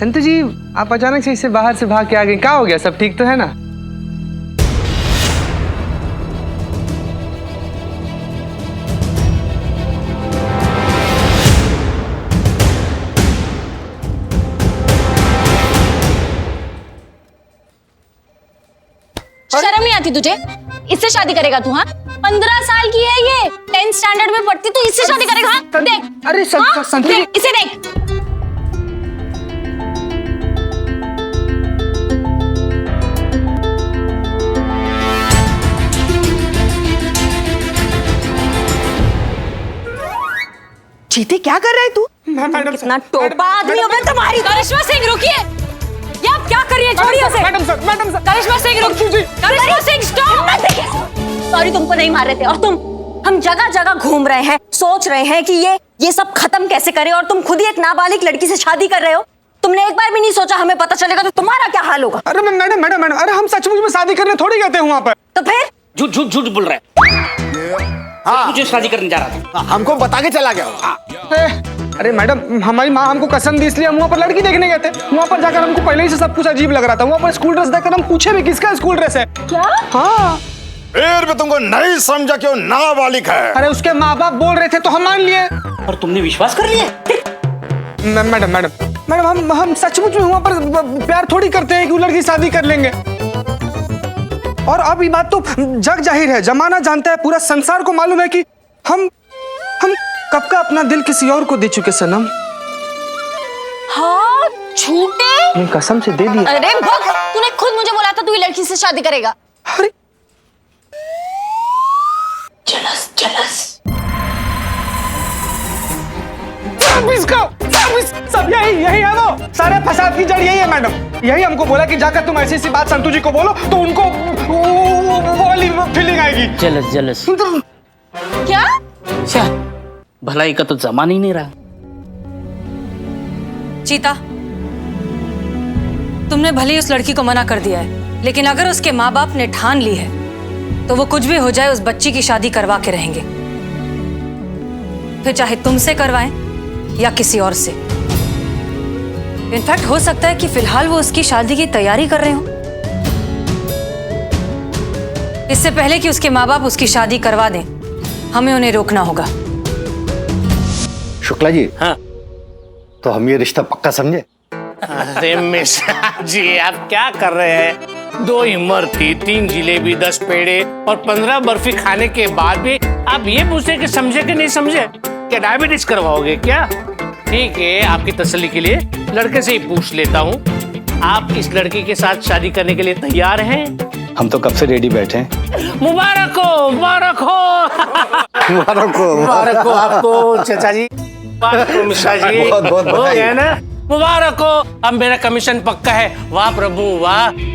संतू जी, आप अचानक से इससे बाहर से भाग के आ गए, क्या हो गया? सब ठीक तो है ना? शर्म नहीं आती तुझे? इससे शादी करेगा तू? हाँ, 15 साल की है ये, 10th स्टैंडर्ड में पढ़ती, तू इससे शादी करेगा? हाँ? देख, अरे संतू जी, इसे देख। चीते क्या कर रहा है तू? मैडम इतना टोपा आदमी हो मैं तुम्हारी। करिश्मा सिंह रुकिए, ये आप क्या कर रही है? छोड़िए उसे। Madam sir. करिश्मा सिंह रुकिए। करिश्मा सिंह स्टॉप। सॉरी, तुमको नहीं मार रहे थे। और तुम, हम जगह जगह घूम रहे हैं, सोच रहे हैं कि ये सब खत्म कैसे करें, और तुम खुद ही एक नाबालिग लड़की से शादी कर रहे हो। तुमने एक बार भी नहीं सोचा हमें पता चलेगा तो तुम्हारा क्या हाल होगा? अरे मैडम, अरे हम सचमुच में शादी करने थोड़ी गए थे वहाँ पर। तो फिर झूठ बोल रहा है। हाँ, मुझे शादी करने जा रहा था। हमको बता के चला गया। अरे मैडम, हमारी माँ हमको कसम दी, इसलिए हम वहाँ पर लड़की देखने गए थे। वहाँ पर जाकर हमको पहले ही से सब कुछ अजीब लग रहा था। वहाँ पर स्कूल ड्रेस देखकर हम पूछे भी किसका स्कूल ड्रेस है। क्या? हाँ। फिर भी तुमको नहीं समझा क्यों नाबालिग है? अरे उसके माँ बाप बोल रहे थे तो हम मान लिए। और तुमने विश्वास कर लिया? मैडम, हम सचमुच में वहाँ पर प्यार थोड़ी करते हैं कि वो लड़की शादी कर लेंगे। और अब ये बात तो जग जाहिर है, जमाना जानता है, पूरा संसार को मालूम है कि हम कब का अपना दिल किसी और को दे चुके सनम। हाँ, झूठे। कसम से दे दिया। अरे भग, तूने खुद मुझे बोला था तू ये लड़की से शादी करेगा। अरे जलस। सब यही है वो सारे फसाद की जड़ यही है मैडम। यही हमको बोला कि जाकर तुम ऐसी बात संतू जी को बोलो तो उनको वो वाली फीलिंग आएगी। जलस। क्या? अच्छा, भलाई का तो जमाना ही नहीं रहा। चीता, तुमने भले ही उस लड़की को मना कर दिया है, लेकिन अगर उसके माँ बाप ने ठान ली है तो वो कुछ भी हो जाए उस बच्ची की शादी करवा के रहेंगे, फिर चाहे तुमसे करवाएं या किसी और से। इनफैक्ट हो सकता है कि फिलहाल वो उसकी शादी की तैयारी कर रहे हो, इससे पहले कि उसके माँ बाप उसकी शादी करवा दें हमें उन्हें रोकना होगा। शुक्ला जी, हाँ, तो हम ये रिश्ता पक्का समझे? अरे मिश्रा जी, आप क्या कर रहे हैं? 2 इमरती, 3 जिलेबी, 10 पेड़े और 15 बर्फी खाने के बाद भी आप ये पूछे कि समझे कि नहीं समझे? क्या डायबिटीज करवाओगे क्या? ठीक है, आपकी तसल्ली के लिए लड़के से ही पूछ लेता हूँ, आप इस लड़की के साथ शादी करने के लिए तैयार हैं? हम तो कब से रेडी बैठे हैं। मुबारक हो मुबारक मुबारक हो आपको चाचा जी, मुबारक हो मिश्रा जी। बहुत हो गया ना? मुबारक हो, अब मेरा कमीशन पक्का है। वाह प्रभु वाह।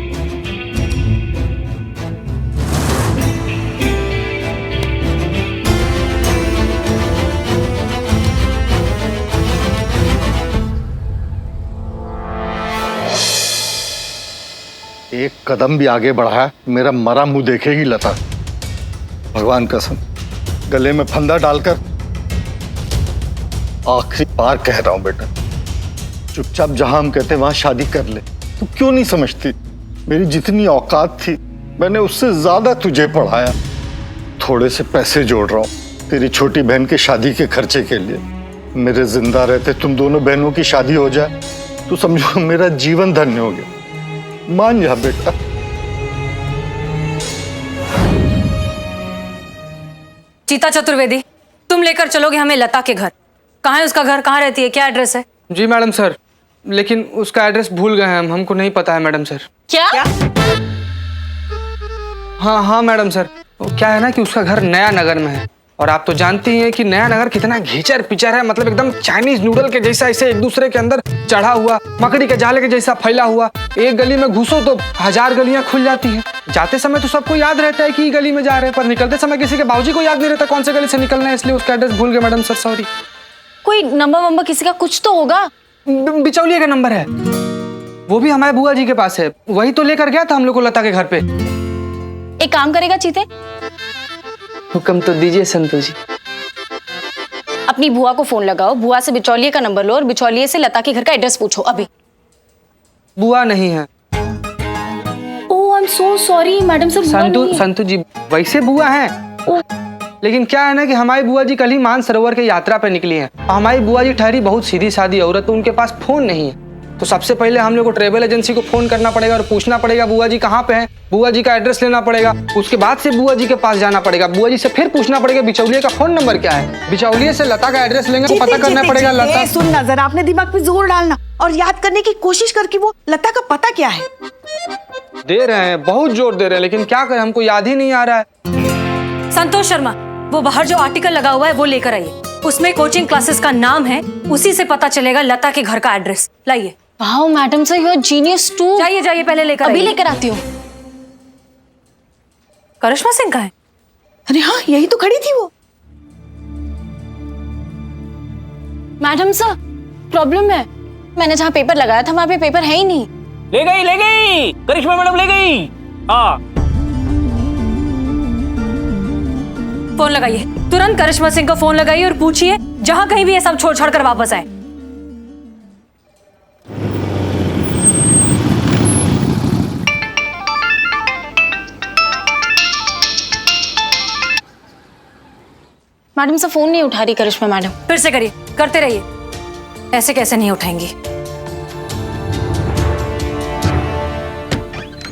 एक कदम भी आगे बढ़ाया मेरा मरा मुंह देखेगी लता। भगवान कसम, गले में फंदा डालकर आखिरी बार कह रहा हूं बेटा, चुपचाप जहां हम कहते वहां शादी कर ले। तू क्यों नहीं समझती? मेरी जितनी औकात थी मैंने उससे ज्यादा तुझे पढ़ाया। थोड़े से पैसे जोड़ रहा हूं तेरी छोटी बहन की शादी के खर्चे के लिए। मेरे जिंदा रहते तुम दोनों बहनों की शादी हो जाए तो समझो मेरा जीवन धन्य हो गया। मान जा बेटा। चीता चतुर्वेदी, तुम लेकर चलोगे हमें लता के घर। कहाँ है उसका घर? कहाँ रहती है? क्या एड्रेस है? जी मैडम सर, लेकिन उसका एड्रेस भूल गए हैं हमको नहीं पता है मैडम सर। क्या? हाँ मैडम सर, क्या है ना कि उसका घर नया नगर में है, और आप तो जानती ही हैं कि नया नगर कितना घिचर पिचर है। मतलब एकदम चाइनीज नूडल के जैसा ऐसे एक दूसरे के अंदर चढ़ा हुआ, मकड़ी के जाले के जैसा फैला हुआ। एक गली में घुसो तो 1000 गलियां खुल जाती हैं। जाते समय तो सबको याद रहता है कि गली में जा रहे हैं, पर निकलते समय किसी के बाबूजी को याद नहीं रहता कौन से गली से निकलना है, इसलिए उसका एड्रेस भूल गए मैडम सर, सॉरी। कोई नंबर वंबर किसी का कुछ तो होगा। बिचौलिए का नंबर है, वो भी हमारे बुआ जी के पास है, वही तो लेकर गया था हम लोग को लता के घर पे। एक काम करेगा चीते, हुक्म तो दीजिए संतू जी। अपनी बुआ को फोन लगाओ, बुआ से बिचौलिए का नंबर लो और बिचौलिए से लता के घर का एड्रेस पूछो अभी। बुआ नहीं है। Oh I am so sorry madam sir, बुआ नहीं है। संतु जी वैसे बुआ हैं, लेकिन क्या है ना कि हमारी बुआ जी कल ही मानसरोवर की यात्रा पे निकली हैं। हमारी बुआ जी ठहरी बहुत सीधी सादी औरत, तो उनके पास फोन नहीं है। तो सबसे पहले हम लोग को ट्रेवल एजेंसी को फोन करना पड़ेगा और पूछना पड़ेगा बुआ जी कहाँ पे हैं, बुआ जी का एड्रेस लेना पड़ेगा। उसके बाद से बुआ जी के पास जाना पड़ेगा, बुआ जी से फिर पूछना पड़ेगा बिचौलिए का फोन नंबर क्या है, बिचौलिए से लता का एड्रेस लेंगे तो पता करना पड़ेगा लता। सुन ना जरा, अपने दिमाग पे जोर डालना और याद करने की कोशिश कर कि वो लता का पता क्या है। दे रहे हैं, बहुत जोर दे रहे हैं, लेकिन क्या करें, हमको याद ही नहीं आ रहा है। संतोष शर्मा, वो बाहर जो आर्टिकल लगा हुआ है वो लेकर आइए। उसमें कोचिंग क्लासेस का नाम है, उसी से पता चलेगा लता के घर का एड्रेस। लाइए। Wow madam sir, you are genius too. जाइए जाइए, पहले लेकर अभी आइए। लेकर आती हूँ। करिश्मा सिंह का है? अरे हाँ, यही तो खड़ी थी वो। मैडम सर प्रॉब्लम है, मैंने जहाँ पेपर लगाया था वहाँ पे पेपर है ही नहीं। ले गई करिश्मा मैडम ले गई। हाँ फोन लगाइए, तुरंत करिश्मा सिंह को फोन लगाइए और पूछिए जहां कहीं भी ये सब छोड़ छाड़ कर वापस आए। मैडम सर फोन नहीं उठा रही करिश्मा मैडम। फिर से करिए, करते रहिए। ऐसे कैसे नहीं उठाएंगी?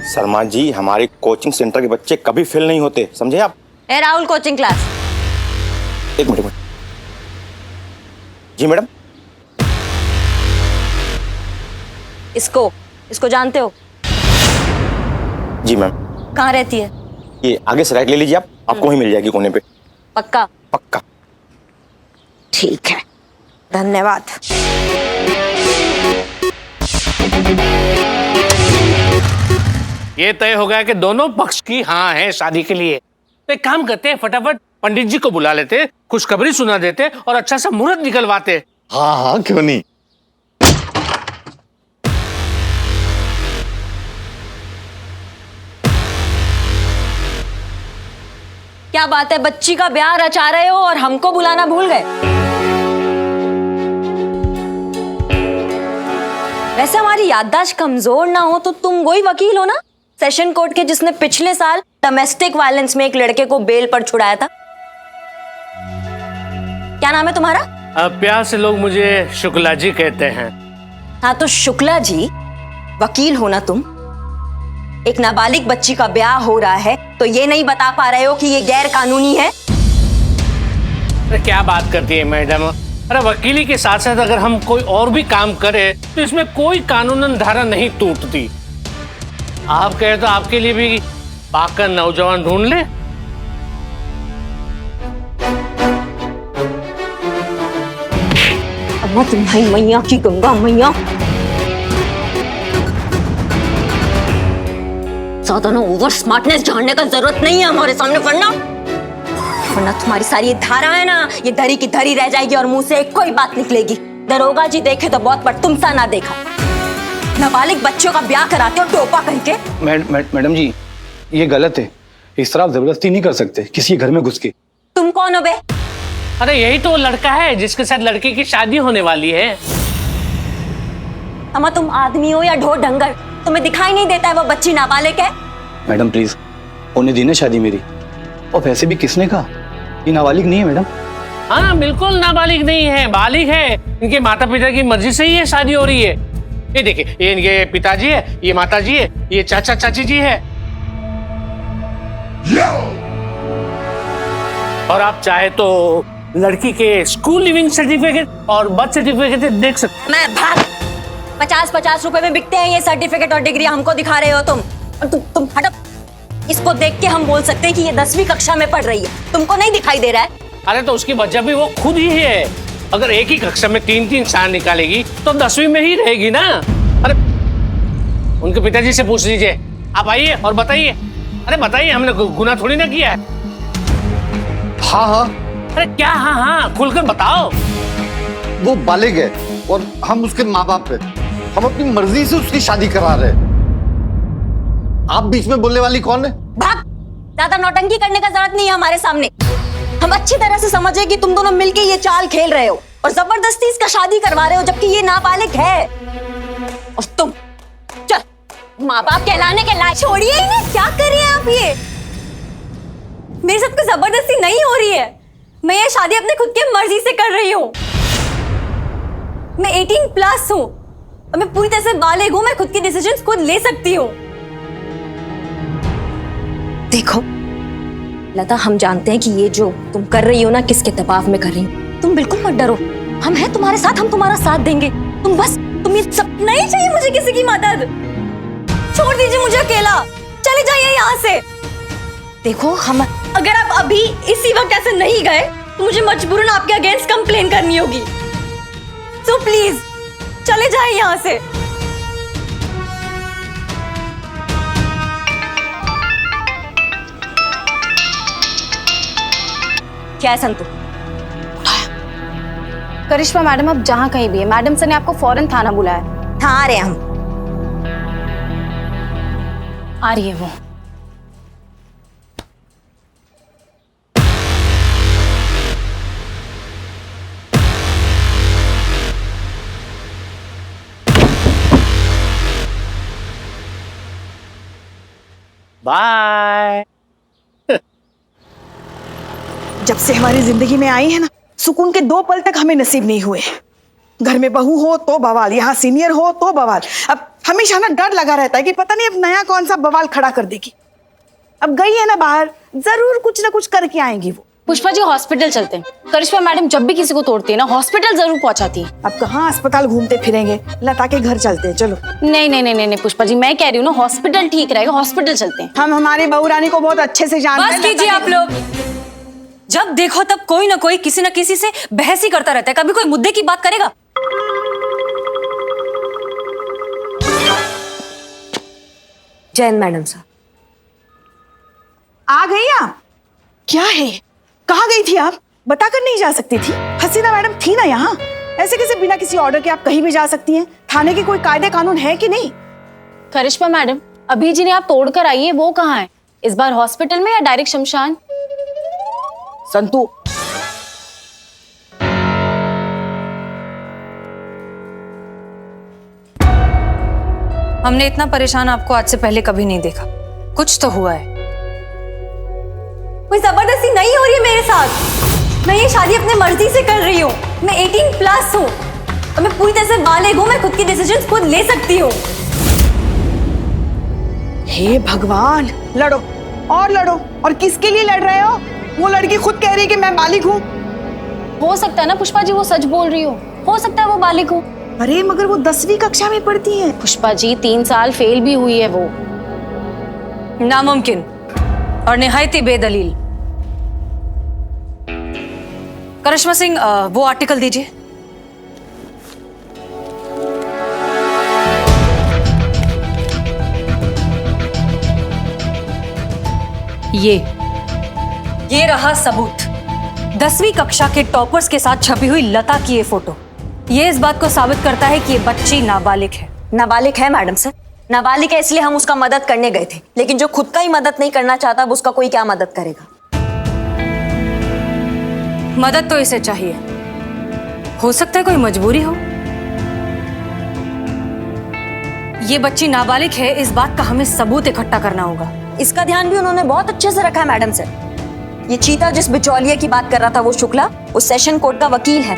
शर्मा जी, हमारे कोचिंग सेंटर के बच्चे कभी फेल नहीं होते, समझे आप? ए राहुल, कोचिंग क्लास। एक मिनट। जी मैडम। इसको जानते हो? जी मैम। कहाँ रहती है? ये आगे से राइट ले लीजिए, आप आपको वहीं मिल जाएगी कोने पे। पक्का? पक्का। ठीक है, धन्यवाद। ये तय हो गया कि दोनों पक्ष की हाँ है शादी के लिए। तो एक काम करते हैं, फटाफट पंडित जी को बुला लेते, खुशखबरी सुना देते और अच्छा सा मुहूर्त निकलवाते। हाँ हाँ, क्यों नहीं। क्या बात है, बच्ची का ब्याह रचा रहे हो और हमको बुलाना भूल गए? वैसे हमारी याददाश्त कमजोर ना हो तो तुम वही वकील हो ना, सेशन कोर्ट के, जिसने पिछले साल डोमेस्टिक वायलेंस में एक लड़के को बेल पर छुड़ाया था। क्या नाम है तुम्हारा? प्यार से लोग मुझे शुक्ला जी कहते हैं। हाँ तो शुक्ला जी, वकील हो ना तुम। एक नाबालिग बच्ची का ब्याह हो रहा है तो ये नहीं बता पा रहे हो कि ये गैर कानूनी है? अरे क्या बात करती है मैडम, अरे वकीली के साथ साथ अगर हम कोई और भी काम करें तो इसमें कोई कानूनन धारा नहीं टूटती। आप कहे तो आपके लिए भी पाकर नौजवान ढूंढ ले। अम्मा तुम्हारी मैया की गंगा मैया, ज्यादा ना ओवर स्मार्टनेस झाड़ने का जरूरत नहीं है हमारे सामने, वरना तुम्हारी सारी ये धारा है ना, ये धरी की धरी रह जाएगी और मुंह से एक कोई बात निकलेगी। दरोगा जी देखे तो बहुत, पर तुम सा ना देखा। नाबालिग बच्चों का ब्याह कराते हो टोपा कह के। मैडम जी, ये गलत है। इस तरह आप जबरदस्ती नहीं कर सकते किसी के घर में घुस के। तुम कौन हो बे? अरे यही तो वो लड़का है जिसके साथ लड़की की शादी होने वाली है। अम्मा तुम आदमी हो या ढोर डंगर, तुम्हें दिखाई नहीं देता है वो बच्ची नाबालिग है? मैडम प्लीज, होने दीजिए शादी मेरी। और वैसे भी किसने कहा ये नाबालिग नहीं है मैडम? हाँ बिल्कुल नाबालिग नहीं है, बालिग है। इनके माता पिता की मर्जी से ही ये शादी हो रही है। ये देखिए, ये इनके पिताजी है, ये माताजी है, ये चाचा चाची जी है। और आप चाहे तो लड़की के स्कूल लिविंग सर्टिफिकेट और बर्थ सर्टिफिकेट देख सकते। मैं भाग, 50-50 रुपए में बिकते हैं ये सर्टिफिकेट और डिग्री, हमको दिखा रहे हो तुम। और तुम हटो। इसको देख के हम बोल सकते हैं कि ये 10वीं कक्षा में पढ़ रही है, तुमको नहीं दिखाई दे रहा है? अरे तो उसकी वजह भी वो खुद ही है। अगर एक ही कक्षा में 3-3 साल निकालेगी तो 10वीं में ही रहेगी ना। अरे उनके पिताजी से पूछ लीजिए। आप आइए और बताइए। अरे बताइए, हमने गुनाह थोड़ी ना किया है। हाँ हाँ, अरे क्या हाँ हाँ, खुलकर बताओ। वो बालिग है और हम उसके माँ बाप है। हम अपनी मर्जी से उसकी शादी करा रहे हैं। आप बीच में बोलने वाली कौन है? भाग, ज्यादा नौटंकी करने का जरूरत नहीं है हमारे सामने। हम अच्छी तरह से समझे कि तुम दोनों मिलके ये चाल खेल रहे हो और जबरदस्ती इसका शादी करवा रहे हो, जबकि ये नाबालिग है। और माँ बाप कहलाने के लायक। छोड़िए इन्हें, क्या कर रही हैं आप ये? मेरे साथ कोई जबरदस्ती नहीं हो रही है। मैं ये शादी अपने खुद की मर्जी से कर रही हूँ। मैं 18+ हूँ और मैं पूरी तरह से बालिग हूँ। मैं खुद के डिसीजंस खुद ले सकती हूँ। देखो लता, हम जानते हैं कि ये जो तुम कर रही हो ना, किसके दबाव में कर रही हो। तुम बिल्कुल मत डरो, हम हैं तुम्हारे साथ, हम तुम्हारा साथ देंगे। तुम ये सब नहीं चाहिए मुझे किसी की मदद। छोड़ दीजिए मुझे अकेला, चले जाइए यहाँ से। देखो हम, अगर आप अभी इसी वक्त ऐसे नहीं गए तो मुझे मजबूरन आपके अगेंस्ट कंप्लेन करनी होगी। सो प्लीज चले जाइए यहाँ से। क्या है संतु? करिश्मा मैडम अब जहाँ कहीं भी है, मैडम सर ने आपको फौरन थाना बुलाया। हाँ आ रहे हैं हम। आ रही है वो। बाय। जब से हमारी जिंदगी में आई है ना, सुकून के 2 पल तक हमें नसीब नहीं हुए। घर में बहू हो तो बवाल, यहाँ सीनियर हो तो बवाल। अब हमेशा ना डर लगा रहता है कि पता नहीं अब नया कौन सा बवाल खड़ा कर देगी। अब गई है ना बाहर, जरूर कुछ ना कुछ करके आएंगी वो। पुष्पा जी हॉस्पिटल चलते हैं। करिश्मा मैडम जब भी किसी को तोड़ती है ना, हॉस्पिटल जरूर पहुंचाती है। अब कहाँ अस्पताल घूमते फिरेंगे, लता के घर चलते हैं। चलो। नहीं नहीं नहीं नहीं पुष्पा जी, मैं कह रही हूँ ना, हॉस्पिटल ठीक रहेगा, हॉस्पिटल चलते हैं। हम हमारी बहू रानी को बहुत अच्छे से जानते हैं। बस कीजिए आप लोग। जब देखो तब कोई ना कोई किसी ना किसी से बहस ही करता रहता है। कभी कोई मुद्दे की बात करेगा? जैन मैडम साहब। आ गई आप? क्या है, कहाँ गई थी आप? बता कर नहीं जा सकती थी? हसीना मैडम थी ना यहाँ। ऐसे कैसे बिना किसी ऑर्डर के आप कहीं भी जा सकती हैं? थाने के कोई कायदे कानून है कि नहीं? करिश्मा मैडम, अभी जिन्हें आप तोड़ कर आई है वो कहाँ है? इस बार हॉस्पिटल में या डायरेक्ट शमशान? संतु, हमने इतना परेशान आपको आज से पहले कभी नहीं देखा। कुछ तो हुआ है। कोई जबरदस्ती नहीं हो रही है मेरे साथ। मैं ये शादी अपने मर्जी से कर रही हूँ। मैं 18+ हूँ और मैं पूरी तरह से बालिग हूँ। मैं खुद की डिसीजंस खुद ले सकती हूँ। हे भगवान, लड़ो और लड़ो। और किसके लिए लड़ रहे हो? वो लड़की खुद कह रही है कि मैं बालिग हूँ। हो सकता है ना पुष्पा जी वो सच बोल रही हो सकता है वो बालिग हो। अरे मगर वो 10वीं कक्षा में पढ़ती है। पुष्पा जी 3 साल फेल भी हुई है वो। नामुमकिन और निहायती बेदलील। करिश्मा सिंह, वो आर्टिकल दीजिए। ये रहा सबूत। 10वीं कक्षा के टॉपर्स के साथ छपी हुई लता की ये फोटो। ये इस बात को साबित करता है कि ये बच्ची नाबालिग है। नाबालिग है मैडम सर, नाबालिग है, इसलिए हम उसका मदद करने गए थे। लेकिन जो खुद का ही मदद नहीं करना चाहता, अब उसका कोई क्या मदद करेगा? मदद तो इसे चाहिए। हो सकता है कोई मजबूरी हो। ये बच्ची नाबालिग है, इस बात का हमें सबूत इकट्ठा करना होगा। इसका ध्यान भी उन्होंने बहुत अच्छे से रखा है मैडम सर। ये चीता जिस बिचौलिया की बात कर रहा था वो शुक्ला, उस सेशन कोर्ट का वकील है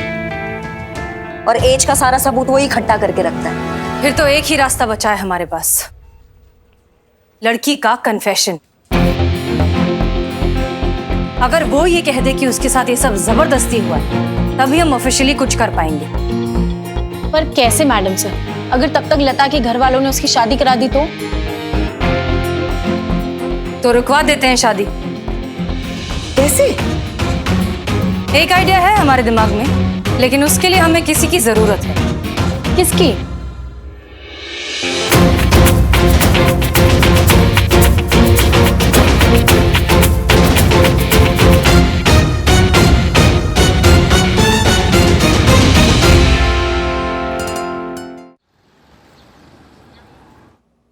और एज का सारा सबूत वो ही इकट्ठा करके रखता है। फिर तो एक ही रास्ता बचा है हमारे पास, लड़की का कन्फेशन। अगर वो ये कह दे कि उसके साथ ये सब जबरदस्ती हुआ है, तभी हम ऑफिशियली कुछ कर पाएंगे। पर कैसे मैडम सर? अगर तब तक लता के घर वालों ने उसकी शादी करा दी तो रुकवा देते हैं शादी। कैसे? एक आइडिया है हमारे दिमाग में, लेकिन उसके लिए हमें किसी की जरूरत है। किसकी?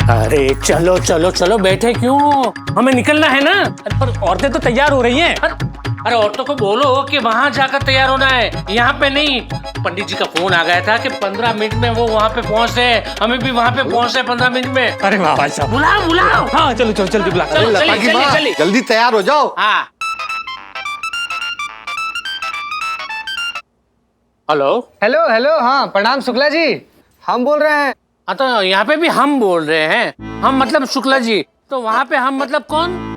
अरे चलो चलो चलो, बैठे क्यों? हमें निकलना है ना। अरे पर औरतें तो तैयार हो रही हैं। अरे औरतों को बोलो कि वहां जाकर तैयार होना है, यहाँ पे नहीं। पंडित जी का फोन आ गया था कि 15 मिनट में वो वहाँ पे पहुँच रहे हैं, हमें भी वहाँ पे पहुँचना है 15 मिनट में। अरे वाह भाई साहब, बुलाओ बुलाओ। हाँ चलो चलो जल्दी बुला। चलो, लता चलिए, की चलिए, माँ, चलिए। जल्दी तैयार हो जाओ। हाँ। हेलो। हेलो हेलो, हाँ प्रणाम शुक्ला जी, हम बोल रहे हैं। हाँ तो यहाँ पे भी हम बोल रहे हैं, हम मतलब शुक्ला जी, तो वहाँ पे हम मतलब कौन?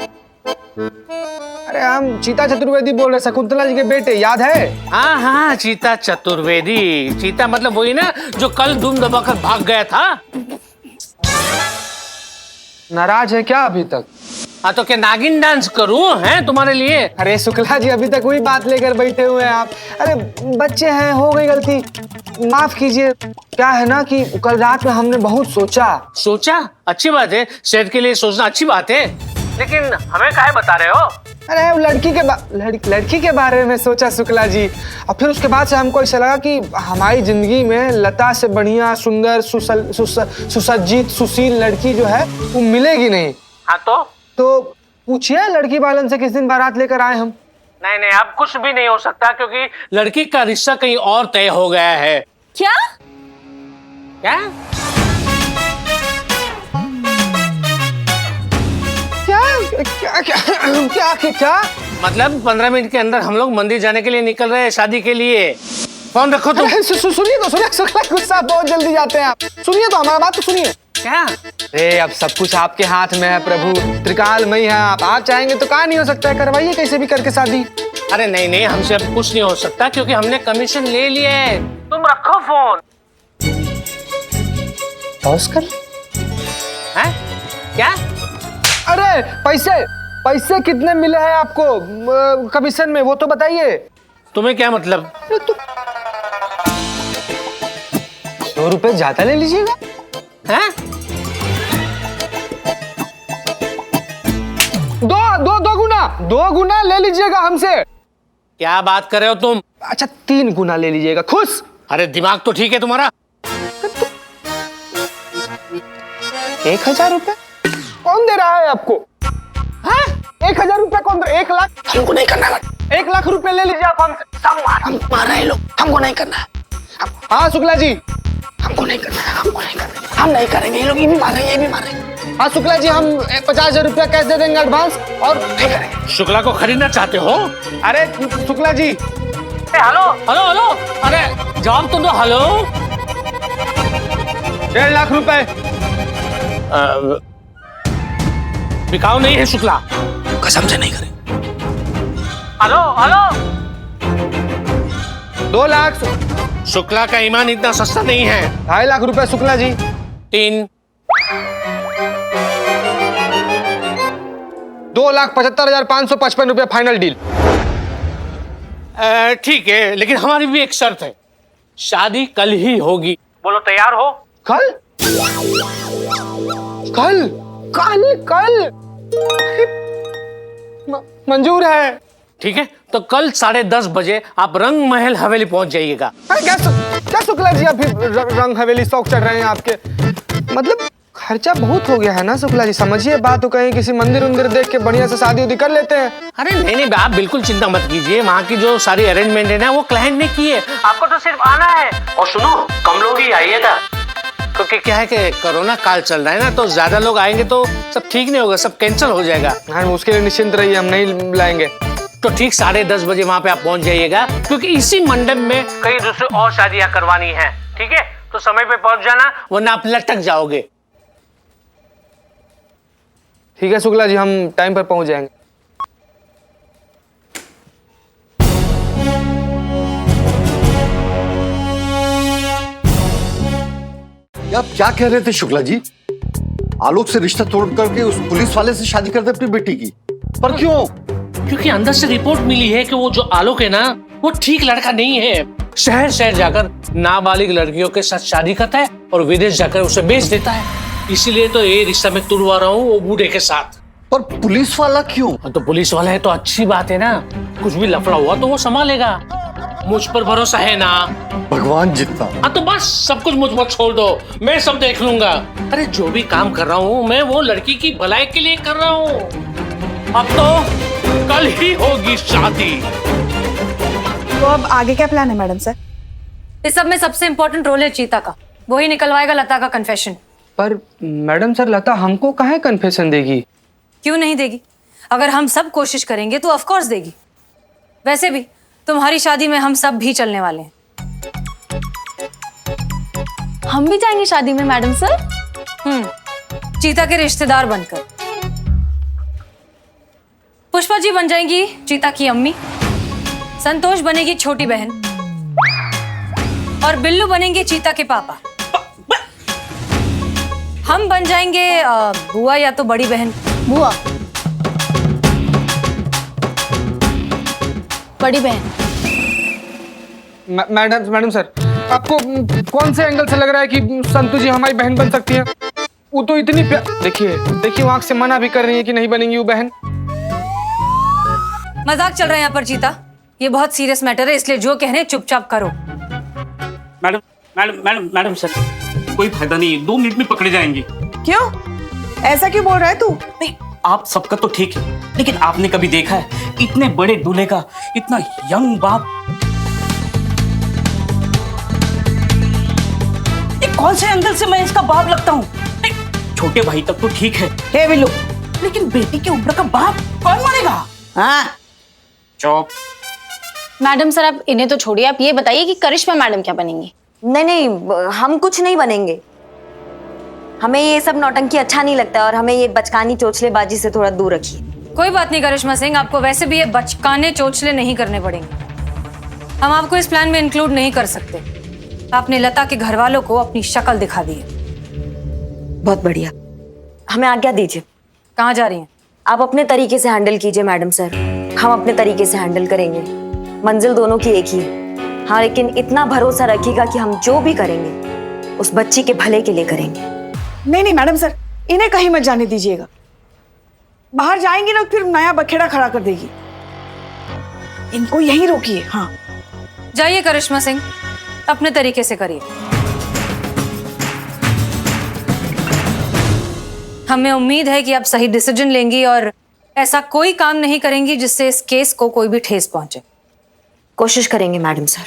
अरे हम चीता चतुर्वेदी बोल रहे हैं, शकुंतला जी के बेटे, याद है? हाँ हाँ, चीता चतुर्वेदी। चीता मतलब वही ना जो कल धूम दबाकर भाग गया था। नाराज है क्या अभी तक? हाँ तो क्या नागिन डांस करूं हैं तुम्हारे लिए? अरे शुक्ला जी, अभी तक वही बात लेकर बैठे हुए हैं आप। अरे बच्चे हैं, हो गई गलती, माफ कीजिए। क्या है ना कि कल रात में हमने बहुत सोचा। सोचा? अच्छी बात है, सेहत के लिए सोचना अच्छी बात है, लेकिन हमें काहे बता रहे हो? अरे वो लड़की के बारे में सोचा शुक्ला जी, और फिर उसके बाद से हमको ऐसा लगा कि हमारी जिंदगी में लता से बढ़िया सुंदर सुसज्जित सुशील लड़की जो है वो मिलेगी नहीं। हाँ तो पूछिए लड़की वालन से किस दिन बारात लेकर आए हम। नहीं नहीं, अब कुछ भी नहीं हो सकता क्योंकि लड़की का रिश्ता कहीं और तय हो गया है। क्या? क्या? क्या क्या क्या क्या क्या? मतलब 15 मिनट के अंदर हम लोग मंदिर जाने के लिए निकल रहे हैं शादी के लिए। फोन रखो तुम। सुनिए तो, सुनिए शुक्ला, गुस्सा बहुत जल्दी जाते हैं आप। सुनिए तो, हमारा बात तो सुनिए। क्या? अरे अब सब कुछ आपके हाथ में है प्रभु, त्रिकालमयी है आप चाहेंगे तो कहाँ नहीं हो सकता है, करवाइए कैसे भी करके शादी। अरे नहीं नहीं, हमसे अब कुछ नहीं हो सकता क्योंकि हमने कमीशन ले लिया है। तुम रखो फोन। पॉज कर। हैं? क्या? अरे पैसे कितने मिले हैं आपको कमीशन में, वो तो बताइए। तुम्हें क्या मतलब? 2 रुपए ज्यादा ले लीजिएगा। हैं? दो गुना ले लीजिएगा हमसे। क्या बात कर रहे हो तुम? अच्छा 3 गुना ले लीजिएगा, खुश? अरे दिमाग तो ठीक है तुम्हारा? 1000 रुपए कौन दे रहा है आपको? 1000 रुपए कौन दे? 1 लाख हमको नहीं करना है। 1 लाख रुपए ले लीजिए आप हमसे। हम मार रहे लोग, हमको नहीं करना है। हाँ शुक्ला जी, हमको नहीं करना है, हमको नहीं करना है। हम नहीं करेंगे, ये लोग ये भी मार रहे हैं, ये भी मार रहे हैं। हाँ शुक्ला जी, हम 50,000 रुपया कैश दे देंगे एडवांस और नहीं करेंगे। शुक्ला को खरीदना चाहते हो? अरे Shukla ji, hello hello hello, अरे जवाब तो दो। हेलो। 1.5 लाख रुपए बिकाऊ नहीं है शुक्ला, कसम से नहीं करें। Hello hello. 2 लाख। शुक्ला का ईमान इतना सस्ता नहीं है। 2.5 लाख रुपए शुक्ला जी। 3। 2,75,555 रुपए फाइनल डील। ठीक है, लेकिन हमारी भी एक शर्त है, शादी कल ही होगी। बोलो तैयार हो? कल कल कल कल मंजूर है। ठीक है, तो कल 10:30 बजे आप रंग महल हवेली पहुंच जाइएगा। अरे क्या शुक्ला जी, अभी रंग हवेली शौक चढ़ रहे हैं आपके? मतलब खर्चा बहुत हो गया है ना शुक्ला जी, समझिए बात। तो कहीं किसी मंदिर उंदिर देख के बढ़िया से शादी उदी कर लेते हैं। अरे नहीं नहीं, आप बिल्कुल चिंता मत कीजिए, वहाँ की जो सारी अरेंजमेंट है ना वो क्लाइंट ने की है, आपको तो सिर्फ आना है। और सुनो, कम लोग ही आइएगा क्योंकि क्या है कि कोरोना काल चल रहा है ना, तो ज्यादा लोग आएंगे तो सब ठीक नहीं होगा, सब कैंसिल हो जाएगा। हाँ उसके लिए निश्चिंत रहिए, हम नहीं लाएंगे। तो ठीक 10:30 बजे वहाँ पे आप पहुँच जाइएगा क्योंकि इसी मंडप में कई दूसरी और शादियाँ करवानी है। ठीक है, तो समय पे पहुँच जाना वरना आप लटक जाओगे। ठीक है शुक्ला जी, हम टाइम पर पहुंच जाएंगे। आप क्या कह रहे थे शुक्ला जी? आलोक से रिश्ता तोड़ करके उस पुलिस वाले से शादी कर दे अपनी बेटी की, पर क्यों? क्योंकि अंदर से रिपोर्ट मिली है कि वो जो आलोक है ना वो ठीक लड़का नहीं है। शहर शहर जाकर नाबालिग लड़कियों के साथ शादी करता है और विदेश जाकर उसे बेच देता है। इसीलिए तो ये रिश्ता मैं तुड़वा रहा हूँ वो बूढ़े के साथ। पर पुलिस वाला क्यों? तो पुलिस वाला है तो अच्छी बात है ना, कुछ भी लफड़ा हुआ तो वो संभालेगा। मुझ पर भरोसा है ना? भगवान जितना। हाँ तो बस सब कुछ मुझ पर छोड़ दो, मैं सब देख लूंगा। अरे जो भी काम कर रहा हूँ मैं वो लड़की की भलाई के लिए कर रहा हूँ। अब तो कल ही होगी शादी। तो अब आगे क्या प्लान है मैडम सर? इस सब में सबसे इंपॉर्टेंट रोल है चीता का। वही निकलवाएगा लता का कन्फेशन। पर मैडम सर, लता हमको काहे कन्फेशन देगी? क्यों नहीं देगी? अगर हम सब कोशिश करेंगे तो ऑफ कोर्स देगी। वैसे भी तुम्हारी शादी में हम सब भी चलने वाले हैं। हम भी जाएंगे शादी में मैडम सर? चीता के रिश्तेदार बनकर। पुष्पा जी बन जाएंगी चीता की अम्मी, संतोष बनेगी छोटी बहन, और बिल्लू बनेंगे चीता के पापा। हम बन जाएंगे बुआ या तो बड़ी बहन। बुआ, बड़ी बहन। मैडम सर, आपको कौन से एंगल से लग रहा है कि संतू जी हमारी बहन बन सकती है? वो तो इतनी देखिए वो आंख से मना भी कर रही है कि नहीं बनेंगी वो बहन। मजाक चल रहा है यहाँ पर चीता। ये बहुत सीरियस मैटर है, इसलिए जो कह रहे हैं चुपचाप करो। Madam madam madam madam sir, कोई फायदा नहीं है, 2 मिनट में पकड़े जाएंगे। क्यों? ऐसा क्यों बोल रहा है तू? नहीं, आप सबका तो ठीक है, लेकिन आपने कभी देखा है इतने बड़े दूल्हे का इतना यंग बाप? ये कौन से एंगल से मैं इसका बाप लगता हूँ? छोटे भाई तक तो ठीक है। हे बिल्लू, लेकिन बेटी की उम्र का बाप कौन मानेगा? हाँ चुप। मैडम सर, आप इन्हें तो छोड़िए, आप ये बताइए कि करिश्मा मैडम क्या बनेंगी? नहीं नहीं, हम कुछ नहीं बनेंगे। हमें ये सब नौटंकी अच्छा नहीं लगता और हमें ये बचकानी चोचलेबाजी से थोड़ा दूर रखिए। कोई बात नहीं करिश्मा सिंह, आपको वैसे भी ये बचकाने चोचले नहीं करने पड़ेंगे। हम आपको इस प्लान में इंक्लूड नहीं कर सकते। आपने लता के घर वालों को अपनी शक्ल दिखा दी है। बहुत बढ़िया, हमें आज्ञा दीजिए। कहाँ जा रही हैं? आप अपने तरीके से हैंडल कीजिए मैडम सर, हम अपने तरीके से हैंडल करेंगे। मंजिल दोनों की एक ही है। हाँ, लेकिन इतना भरोसा रखिएगा कि हम जो भी करेंगे उस बच्ची के भले के लिए करेंगे। नहीं मैडम सर, इन्हें कहीं मत जाने दीजिएगा। बाहर जाएंगी ना फिर नया बखेड़ा खड़ा कर देगी। इनको यहीं रोकिए। हाँ जाइए करिश्मा सिंह, अपने तरीके से करिए। हमें उम्मीद है कि आप सही डिसीजन लेंगी और ऐसा कोई काम नहीं करेंगी जिससे इस केस को कोई भी ठेस पहुंचे। कोशिश करेंगे मैडम सर।